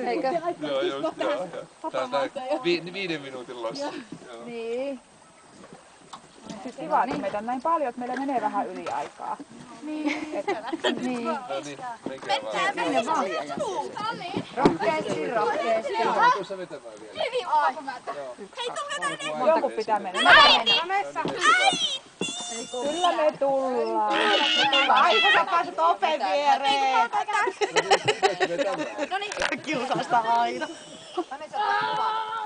Eikö? Joo, joo. Tää on 5 minuutin lossa. Niin. Siis kiva, että meitä on näin paljon, että meillä menee vähän yli aikaa. Niin. Niin. No niin, menkää vaan. Sinne vaan. Rohkeasti, rohkeasti. Mä tuossa vetämään vielä. Jonkun pitää mennä. Kyllä me tullaan. Aika sä pääset oven viereen. Kiusasta aina. No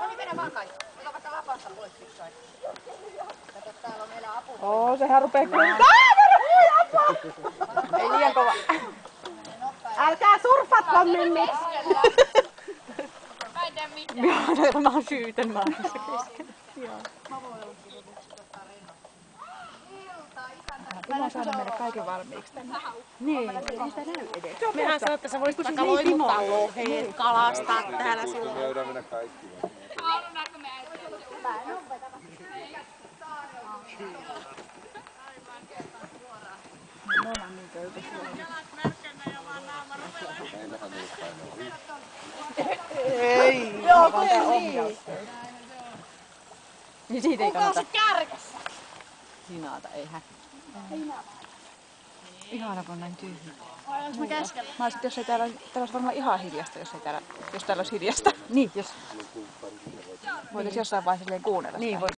niin, mennä vaan kaikki. Ota vaikka lapasta pois yksai. Kato, täällä on meillä apu. Sehän rupee kyllä. Ei liian kova. Älkää surfatko mymmit. Mä en tiedä mitään. Minä olen syytön maailmassa kesken. Timo on saanut meille kaiken valmiiksi tänne. Niin, ei sitä näy edes. Mehän sanoo, että sä voisit vaikka loimuttaa loheen, kalastaa täällä sulla. Me voidaan mennä kaikki. Halunaanko me äitiä? Me ollaan niin köykäisiä. Meillähän ei ole painoa. Ei. Joo, kun niin. Niin siitä ei kannata Kärkässä. hinaata, eihän. Ihana, kun on näin tyhjä. Ollaanko me keskellä? Mä olisin, jos ei täällä olisi varmaan ihan hiljasta, jos täällä olisi hiljasta. Niin, jos Voitaisiin jossain vaiheessa kuunnella sitä. niin